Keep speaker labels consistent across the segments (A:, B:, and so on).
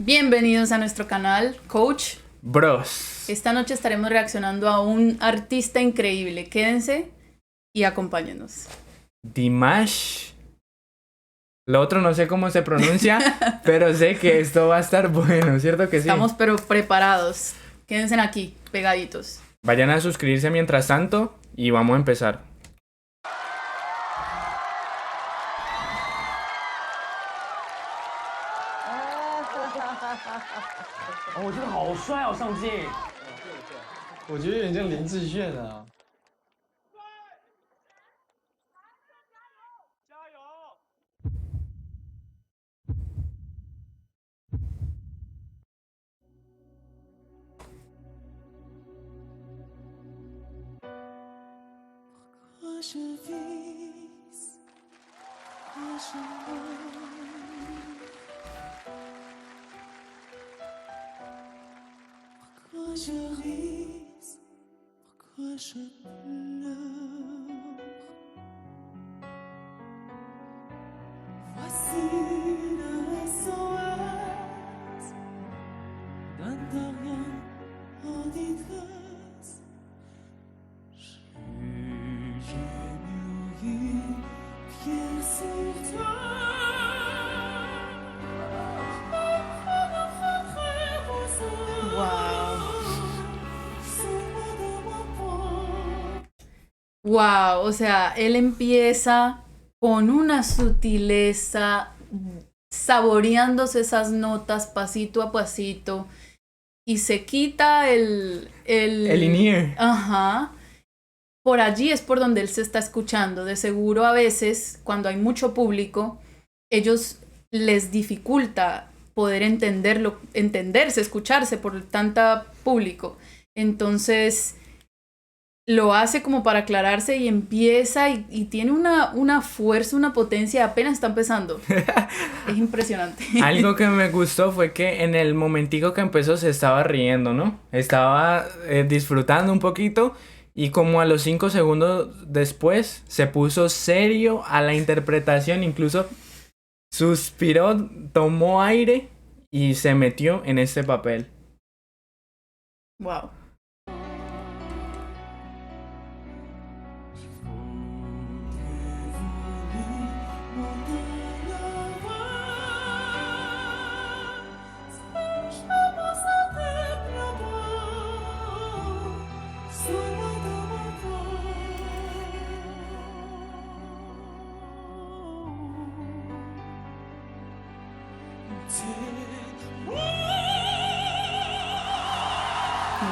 A: Bienvenidos a nuestro canal, Coach.
B: Bros.
A: Esta noche estaremos reaccionando a un artista increíble. Quédense y acompáñenos.
B: Dimash. Lo otro no sé cómo se pronuncia, pero sé que esto va a estar bueno, ¿cierto que sí?
A: Estamos pero preparados. Quédense aquí, pegaditos.
B: Vayan a suscribirse mientras tanto y vamos a empezar.
C: 哦，我觉得好帅哦，上镜。
D: 我觉得有点像林志炫啊。
C: 加油！
A: Wow, o sea, él empieza con una sutileza, saboreándose esas notas pasito a pasito y se quita el
B: in-ear.
A: Ajá. Por allí es por donde él se está escuchando. De seguro a veces, cuando hay mucho público, ellos les dificulta poder entenderse, escucharse por tanta público. Entonces lo hace como para aclararse y empieza y tiene una fuerza, una potencia, apenas está empezando. Es impresionante.
B: Algo que me gustó fue que en el momentico que empezó se estaba riendo, ¿no? Estaba disfrutando un poquito y como a los 5 segundos después se puso serio a la interpretación, incluso suspiró, tomó aire y se metió en este papel.
A: Wow.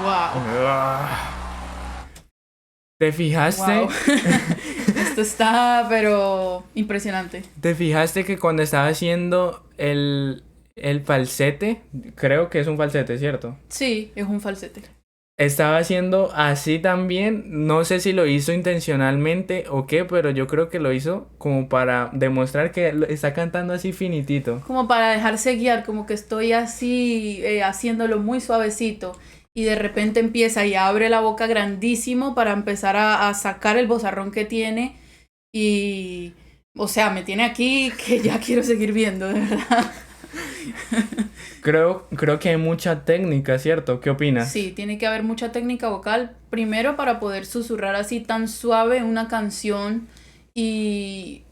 A: Wow.
B: ¿Te fijaste?
A: Wow. Esto está, pero impresionante.
B: ¿Te fijaste que cuando estaba haciendo el falsete, creo que es un falsete, ¿cierto?
A: Sí, es un falsete.
B: Estaba haciendo así también, no sé si lo hizo intencionalmente o qué, pero yo creo que lo hizo como para demostrar que está cantando así finitito.
A: Como para dejarse guiar, como que estoy así haciéndolo muy suavecito y de repente empieza y abre la boca grandísimo para empezar a sacar el vozarrón que tiene y, o sea, me tiene aquí que ya quiero seguir viendo, de verdad.
B: Creo que hay mucha técnica, ¿cierto? ¿Qué opinas?
A: Sí, tiene que haber mucha técnica vocal, primero para poder susurrar así tan suave una canción y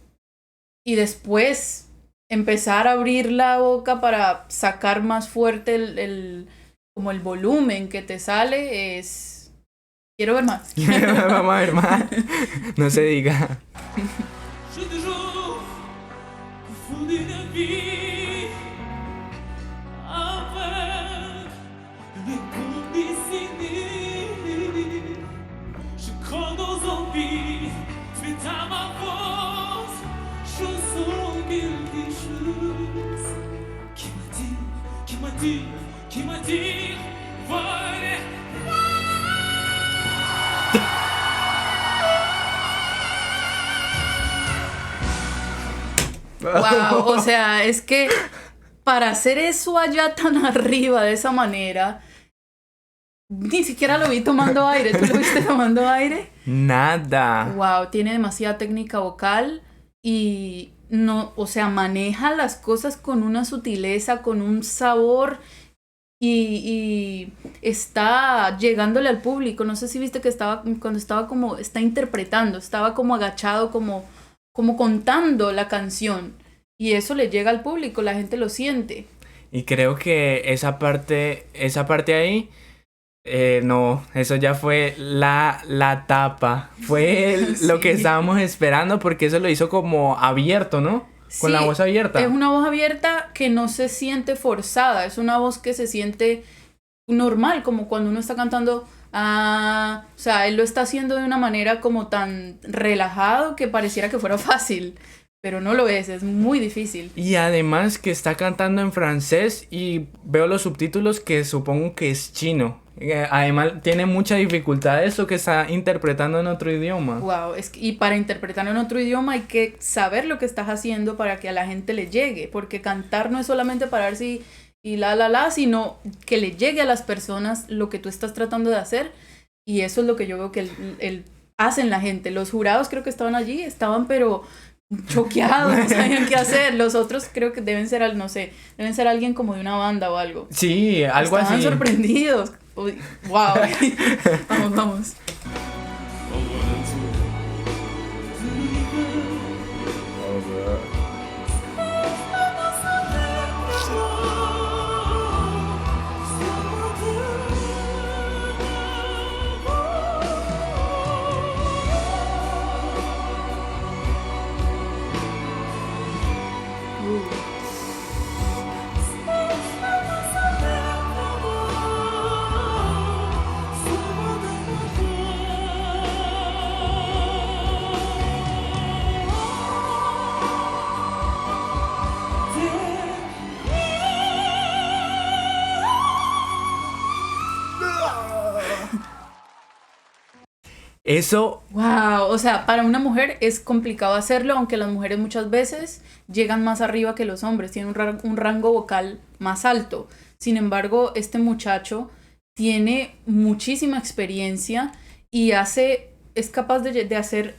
A: después empezar a abrir la boca para sacar más fuerte como el volumen que te sale es... Quiero ver más.
B: Vamos a ver más. No se diga.
A: Wow, o sea, es que para hacer eso allá tan arriba de esa manera, ni siquiera lo vi tomando aire. ¿Tú lo viste tomando aire?
B: Nada.
A: Wow, tiene demasiada técnica vocal y no, o sea, maneja las cosas con una sutileza, con un sabor y está llegándole al público. No sé si viste que cuando estaba como, está interpretando, estaba como agachado, como contando la canción. Y eso le llega al público, la gente lo siente.
B: Y creo que esa parte ahí, no, eso ya fue la tapa. Fue lo que
A: Sí.
B: estábamos esperando porque eso lo hizo como abierto, ¿no? Con la
A: Sí,
B: voz abierta.
A: es una voz abierta que no se siente forzada, es una voz que se siente normal, como cuando uno está cantando. O sea, él lo está haciendo de una manera como tan relajado que pareciera que fuera fácil, pero no lo es muy difícil.
B: Y además que está cantando en francés y veo los subtítulos que supongo que es chino. Además tiene mucha dificultad eso que está interpretando en otro idioma.
A: Wow, y para interpretar en otro idioma hay que saber lo que estás haciendo para que a la gente le llegue, porque cantar no es solamente pararse y sino que le llegue a las personas lo que tú estás tratando de hacer, y eso es lo que yo veo que él hace en la gente. Los jurados creo que estaban allí, estaban pero choqueados, no sabían qué hacer. Los otros creo que deben ser, no sé, deben ser alguien como de una banda o algo.
B: Sí, algo
A: Estaban
B: así.
A: sorprendidos. Uy, wow. Vamos.
B: Eso,
A: Wow, o sea, para una mujer es complicado hacerlo, aunque las mujeres muchas veces llegan más arriba que los hombres, tienen un rango vocal más alto. Sin embargo, este muchacho tiene muchísima experiencia y es capaz de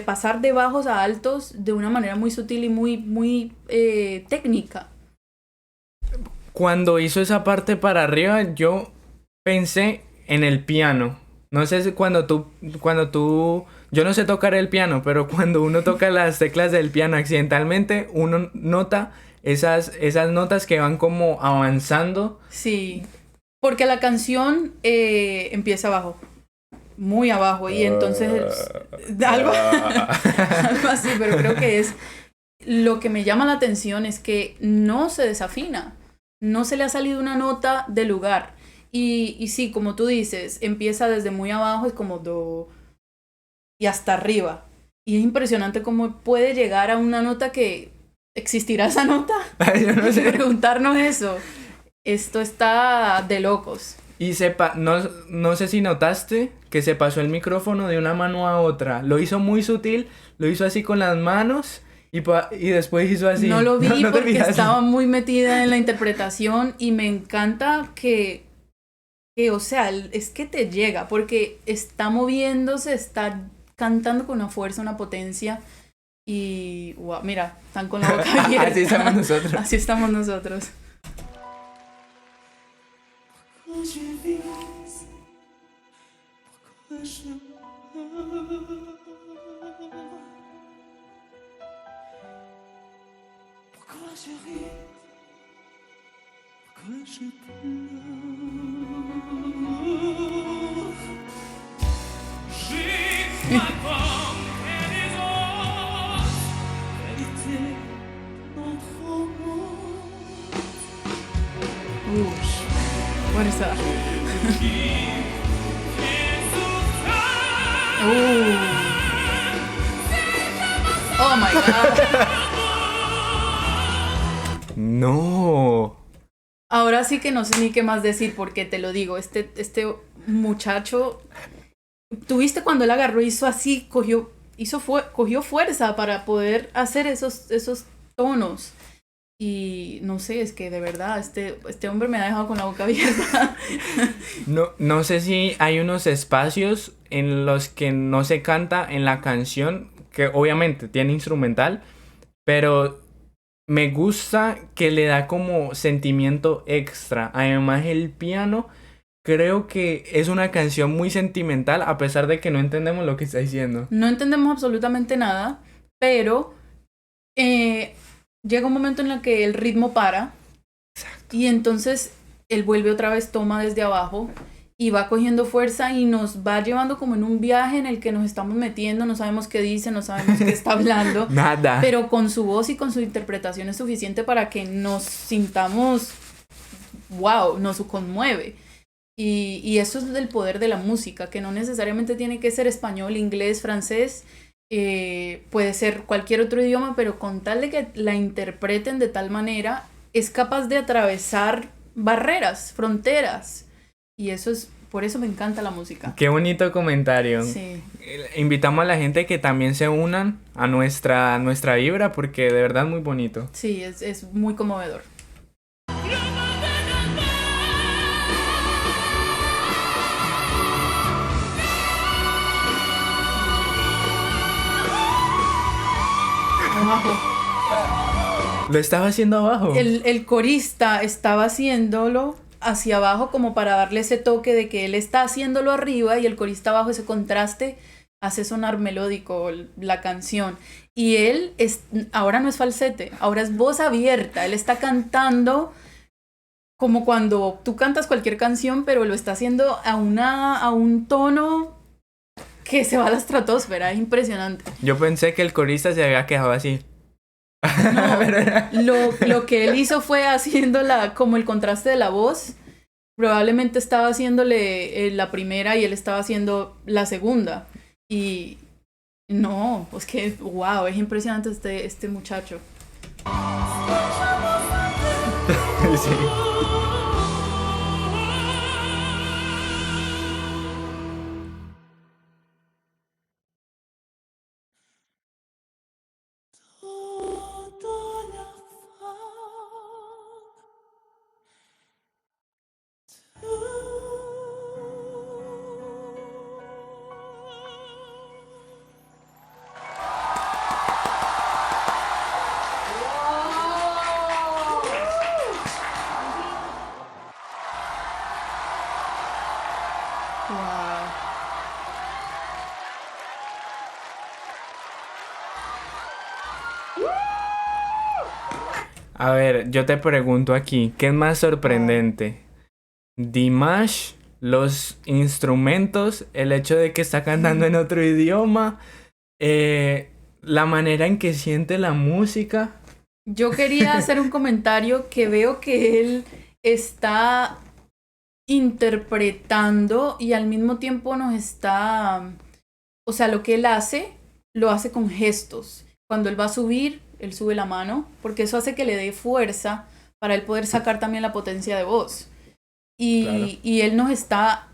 A: pasar de bajos a altos de una manera muy sutil y muy técnica.
B: cuando hizo esa parte para arriba, yo pensé en el piano. No sé si cuando tú, yo no sé tocar el piano, pero cuando uno toca las teclas del piano accidentalmente, uno nota esas notas que van como avanzando.
A: Sí, porque la canción empieza abajo, muy abajo, y entonces algo, algo así, pero creo que es lo que me llama la atención es que no se desafina, no se le ha salido una nota de lugar. Y sí, como tú dices, empieza desde muy abajo, es como do, y hasta arriba. Y es impresionante cómo puede llegar a una nota que... ¿Existirá esa nota?
B: Yo no sé.
A: Preguntarnos eso. Esto está de locos.
B: Y no sé si notaste que se pasó el micrófono de una mano a otra. Lo hizo muy sutil, lo hizo así con las manos y después hizo así.
A: No lo vi
B: ¿No te
A: porque
B: fijaste?
A: estaba muy metida en la interpretación y me encanta que, o sea, es que te llega porque está moviéndose, está cantando con una fuerza, una potencia y wow, mira, están con la boca abierta.
B: Así estamos nosotros.
A: Así estamos nosotros. Fuerza. Oh my god.
B: No.
A: Ahora sí que no sé ni qué más decir porque te lo digo, este muchacho, ¿tuviste cuando él agarró, hizo así, cogió fuerza para poder hacer esos tonos? Y no sé, es que de verdad, este hombre me ha dejado con la boca abierta.
B: No sé si hay unos espacios en los que no se canta en la canción que obviamente tiene instrumental, pero me gusta que le da como sentimiento extra. Además el piano, creo que es una canción muy sentimental a pesar de que no entendemos lo que está diciendo.
A: No entendemos absolutamente nada, pero llega un momento en el que el ritmo para. Exacto. Y entonces él vuelve otra vez, toma desde abajo y va cogiendo fuerza y nos va llevando como en un viaje en el que nos estamos metiendo, no sabemos qué dice, no sabemos qué está hablando.
B: Nada.
A: Pero con su voz y con su interpretación es suficiente para que nos sintamos, wow, nos conmueve. Y eso es el poder de la música, que no necesariamente tiene que ser español, inglés, francés, puede ser cualquier otro idioma, pero con tal de que la interpreten de tal manera, es capaz de atravesar barreras, fronteras. Y eso es, por eso me encanta la música.
B: Qué bonito comentario.
A: Sí.
B: Invitamos a la gente que también se unan a nuestra vibra porque de verdad es muy bonito.
A: Sí, es muy conmovedor. Abajo.
B: Lo estaba haciendo abajo.
A: El corista estaba haciéndolo hacia abajo como para darle ese toque de que él está haciéndolo arriba y el corista abajo, ese contraste hace sonar melódico la canción. Y él ahora no es falsete, ahora es voz abierta. Él está cantando como cuando tú cantas cualquier canción, pero lo está haciendo a un tono que se va a la estratosfera. Es impresionante.
B: Yo pensé que el corista se había quedado así.
A: No, lo que él hizo fue haciéndola como el contraste de la voz. Probablemente estaba haciéndole la primera y él estaba haciendo la segunda. Y no, pues que wow, es impresionante este muchacho.
B: Sí.
A: Wow.
B: A ver, yo te pregunto aquí, ¿qué es más sorprendente? Dimash, los instrumentos, el hecho de que está cantando en otro idioma, la manera en que siente la música.
A: Yo quería hacer un comentario que veo que él está interpretando y al mismo tiempo nos está, o sea, lo que él hace, lo hace con gestos. Cuando él va a subir, él sube la mano, porque eso hace que le dé fuerza para él poder sacar también la potencia de voz.
B: Claro.
A: Y él nos está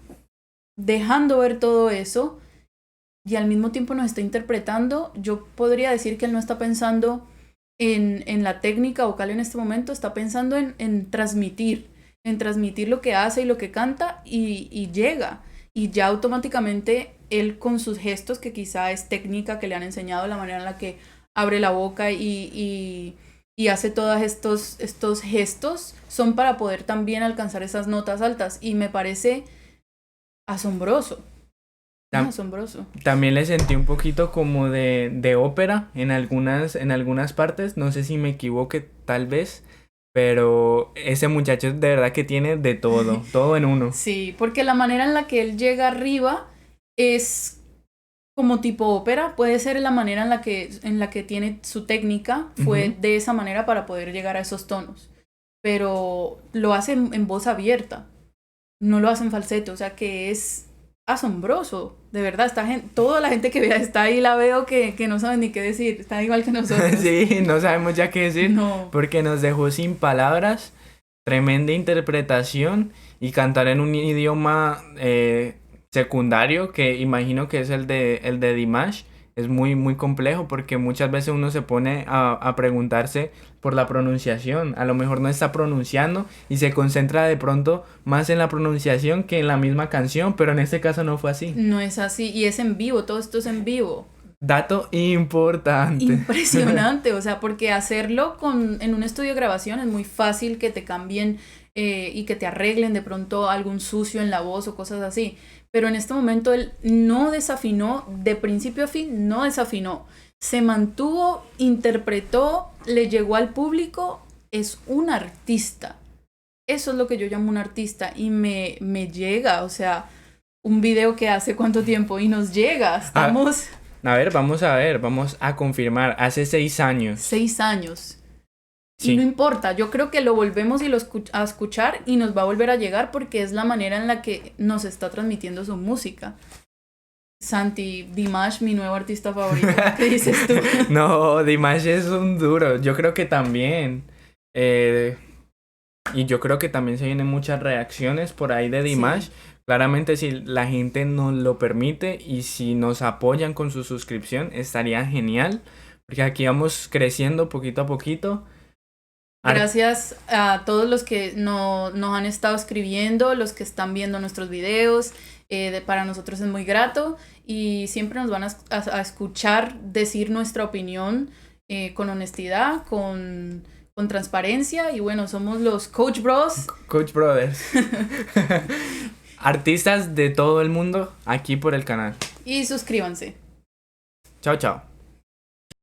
A: dejando ver todo eso y al mismo tiempo nos está interpretando. Yo podría decir que él no está pensando en la técnica vocal en este momento, está pensando en transmitir lo que hace y lo que canta y llega. Y ya automáticamente él con sus gestos, que quizá es técnica que le han enseñado, la manera en la que abre la boca y hace todos estos gestos, son para poder también alcanzar esas notas altas. Y me parece asombroso. Asombroso.
B: También le sentí un poquito como de ópera en algunas partes. No sé si me equivoque, tal vez. Pero ese muchacho de verdad que tiene de todo, todo en uno.
A: Sí, porque la manera en la que él llega arriba es como tipo ópera. Puede ser la manera en la que tiene su técnica. Fue de esa manera para poder llegar a esos tonos. Pero lo hace en voz abierta. No lo hace en falsete. O sea que es asombroso. De verdad, toda la gente que vea está ahí, la veo que no saben ni qué decir. Está igual que nosotros.
B: Sí, no sabemos ya qué decir.
A: No.
B: Porque nos dejó sin palabras. Tremenda interpretación. Y cantar en un idioma secundario, que imagino que es el de Dimash. Es muy, muy complejo porque muchas veces uno se pone a preguntarse por la pronunciación. A lo mejor no está pronunciando y se concentra de pronto más en la pronunciación que en la misma canción, pero en este caso no fue así.
A: No es así, y es en vivo, todo esto es en vivo.
B: Dato importante.
A: Impresionante, o sea, porque hacerlo en un estudio de grabación es muy fácil que te cambien y que te arreglen de pronto algún sucio en la voz o cosas así. Pero en este momento él no desafinó, de principio a fin, no desafinó. Se mantuvo, interpretó, le llegó al público, es un artista. Eso es lo que yo llamo un artista y me llega, o sea, un video que hace cuánto tiempo y nos llega, estamos...
B: A ver, vamos a confirmar, hace 6 años.
A: 6 años.
B: Sí.
A: Y no importa, yo creo que lo volvemos a escuchar y nos va a volver a llegar porque es la manera en la que nos está transmitiendo su música. Santi, Dimash, mi nuevo artista favorito. ¿Qué dices tú?
B: No, Dimash es un duro. Yo creo que también. Y yo creo que también se vienen muchas reacciones por ahí de Dimash. Sí. Claramente si la gente nos lo permite y si nos apoyan con su suscripción estaría genial. Porque aquí vamos creciendo poquito a poquito.
A: Gracias a todos los que nos han estado escribiendo, los que están viendo nuestros videos. Para nosotros es muy grato y siempre nos van a escuchar decir nuestra opinión con honestidad, con transparencia y bueno, somos los Coach Bros.
B: Coach Brothers. Artistas de todo el mundo aquí por el canal.
A: Y suscríbanse.
B: Chao, chao.